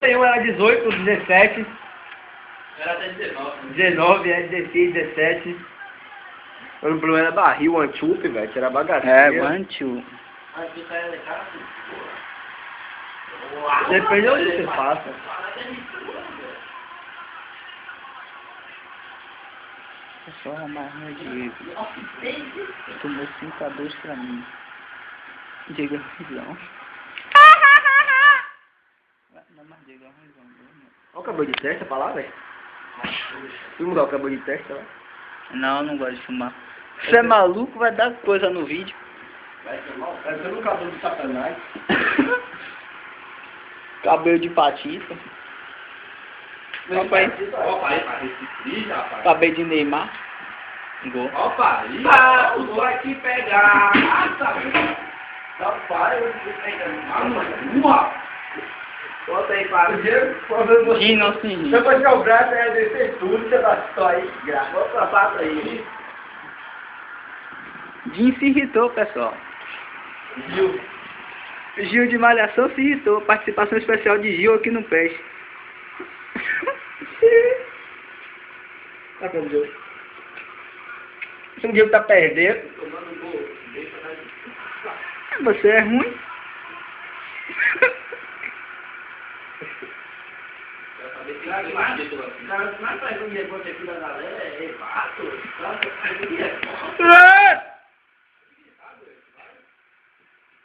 Eu era 18, 17. Era até 19. 19, 16, 17. O problema era barril, one chup, velho. Era bagaceiro. É, one two. Aí tu saiu de casa, Depende de onde você passa. Pessoal, amarrou o Diego. Tomou 5-2 pra mim. Diego é ruimzão. Não, mas Diego é ruimzão. Olha o cabelo de testa pra lá, velho. Vamos mudar o cabelo de testa lá. Não, não gosto de fumar. Você é maluco? Vai dar coisa no vídeo. vai tomar o Parecendo um cabelo de satanás. Cabelo de patista. Opa, aí, pra resistir, rapaz. Cabelo de Neymar. Gol. Opa, aí. Ah, o vai te pegar. Não, para, eu vou te pegar. Bota aí, para. Sim, não se ri. Se eu baixar o braço, é descer tudo, você dá só aí, graça. Bota a pata aí. Jim se irritou, pessoal. Gil de Malhação se irritou. Participação especial de Gil aqui no PES. Tá com Deus. Se um dia tá perdendo. Você é ruim? Mas faz um negócio aqui da galera, é fato.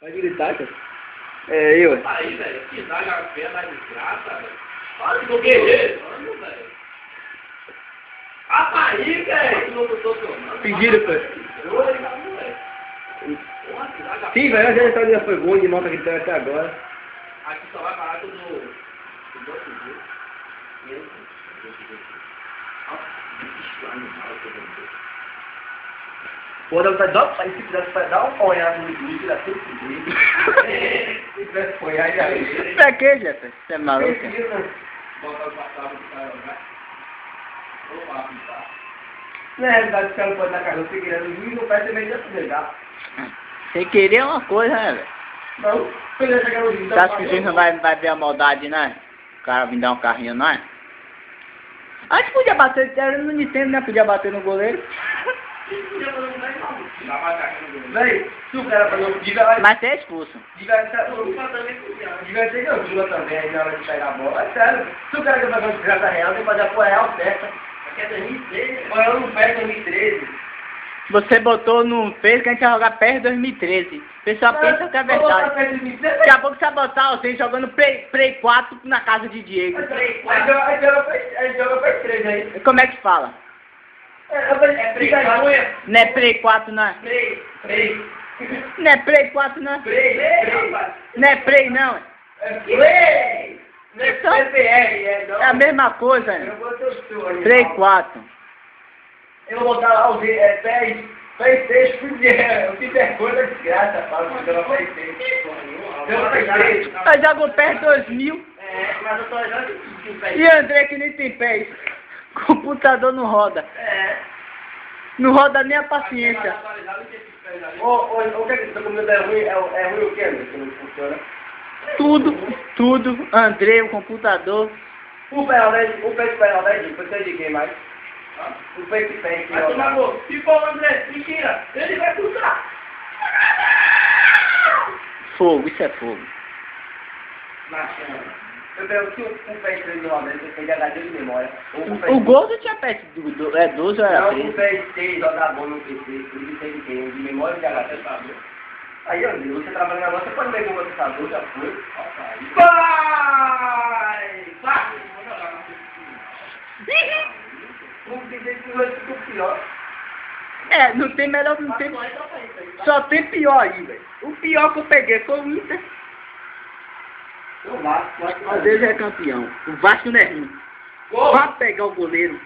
Vai gritar, cara. É eu. Aí, velho, que dá a fé da desgraça, velho. Olha o guerreiro, olha, velho. Aí, velho. Não tô tomando. Pediram, pô. Sim, velho, a gente já foi bom de nota gritando até agora. Aqui só vai parar quando o outro dia. Pô, dá vontade de se tivesse dar um ponhado no vídeo, ia ter que ver. Se tivesse ponhado, já ia. Pra que, Jefferson? Você é maluco? Bota o passado do cara, né? Opa, tá. Na realidade, o cara não pode dar carro, você querendo vir e não vai ser meio de pegar. Sem querer é uma coisa, né, velho? Não, se ele chegar no vídeo, Você acha que o juiz não vai ver a maldade, né? O cara vir dar um carrinho, não é? Acho que podia bater, era no Nintendo, né? Podia bater no goleiro. Véi, se o cara fazer o diga, vai. Mas você é expulso. Devia ter não, Jula também aí na hora de pegar a bola. É sério. Se o cara quer fazer uma desgraça real, tem que fazer a porra real certa. Aqui é 2013. Mas eu não pego 2013. Você botou no peso que a gente ia jogar perto de 2013. O pessoal pensa que é verdade. Daqui a pouco você vai botar você jogando Play 4 na casa de Diego. Aí joga pra 3 aí. Como é que fala? É Play 4. Não é Play 4, não é? Play. Não é Play 4, não é? Não é Play, não. Play! Não é Então, PPR, não. É a mesma coisa, Eu né? vou botar o seu aí. Play 4. Eu vou botar lá o PlayStation, o que der coisa de graça, fala, pela PlayStation. Eu jogo PES 2000 Mas eu tô olhando que o e André que nem tem PES. Computador não roda. Não roda nem a paciência. O que é que esse documento é ruim? É ruim o que, André, que não funciona? Tudo. André, o computador. O PayPal, você de quem mais? O PayPal. Vai tomar gol. Se for o André, mentira. Ele vai cruzar. Fogo, isso é fogo. Eu pergunto se o PayPal do Ronaldo tem de HD de memória. O gol do tinha PES 12 ou era Não, 13? o PS6 joga bom no PC, ele tem de quem? De memória de HD, sabe? Aí, André, você trabalha na nossa, você pode ver como você sabe, já foi. Vai! Vamos dizer que vai ser o pior. É, não tem melhor, não tem. Só tem pior aí, velho. O pior que eu peguei foi o Inter. O Vasco, Às vezes é campeão. O Vasco não é ruim. Vá pegar o goleiro.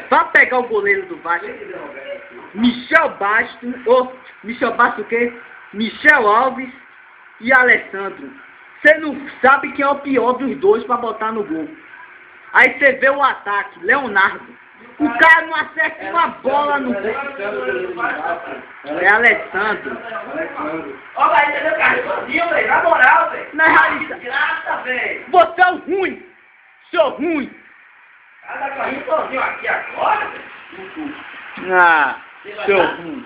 Vá pegar o goleiro do Vasco. Michel Bastos. Michel Bastos o quê? Michel Alves e Alessandro. Você não sabe quem é o pior dos dois pra botar no gol. Aí você vê o ataque. Leonardo. O cara não acerta uma bola no... É Alessandro. Ó, vai entender o carrinho sozinho, velho. Na moral, velho. Na realidade. Graça, velho. Você é o ruim. Seu ruim. Cada carrinho sozinho aqui agora, velho. Ah, seu ruim.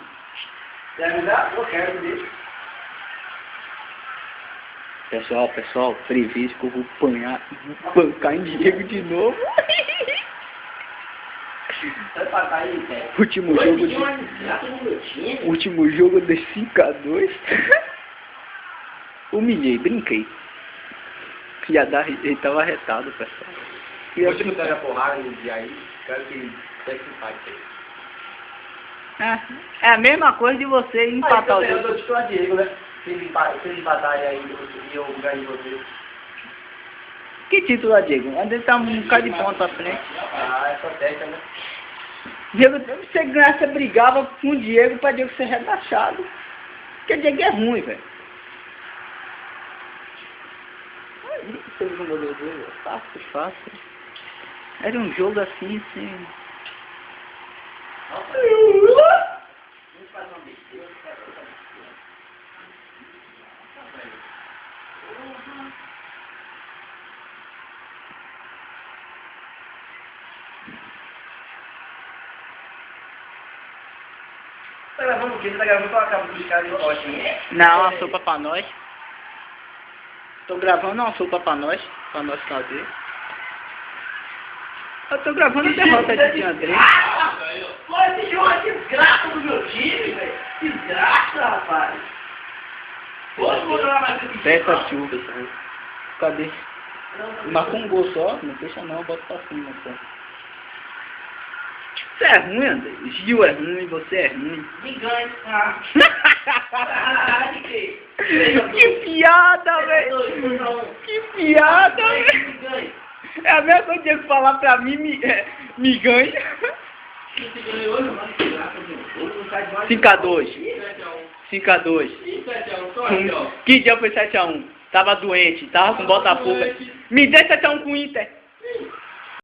Quer me dar? Eu quero ver. Pessoal, previsto que eu vou pancar em Diego de novo. Vai passar aí, velho. Último jogo de 5-2. Humilhei, brinquei. Ele tava retado, pessoal. E eu te dar a porrada no dia aí, quero que seja simpático aí. É a mesma coisa de você empatar o Eu jogo. dou título a Diego, né? Se eles batalhem aí e eu ganho de você. Que título, Diego? Ainda tá um bocado de ponto à frente. Ah, é só técnica, né? Diego, você ganhar, você brigava com o Diego pra Diego ser rebaixado. Porque o Diego é ruim, velho. Você viu o goleiro dele? Fácil. Era um jogo assim, sem... Tá gravando o quê? Você tá gravando uma capa dos caras de pote? Não, uma sopa pra nós. Tô gravando uma sopa pra nós fazer. Eu tô gravando a derrota de André. Pô, esse jogo é desgraça do meu time, velho. Desgraça, rapaz. Posso controlar mais esse Peça chuva. Cadê? Marcou um gol só? Não fecha não, bota pra cima só. Você é ruim, André. Gil é ruim, você é ruim. Me ganha, ah. De quê? Que piada, velho! Que piada, velho! Me ganha. É a mesma coisa que ele falar pra mim, me ganha. 5-2. 5-2. Que dia foi 7-1? Tava doente, tava com Botafogo. Me dê 7-1 com o Inter.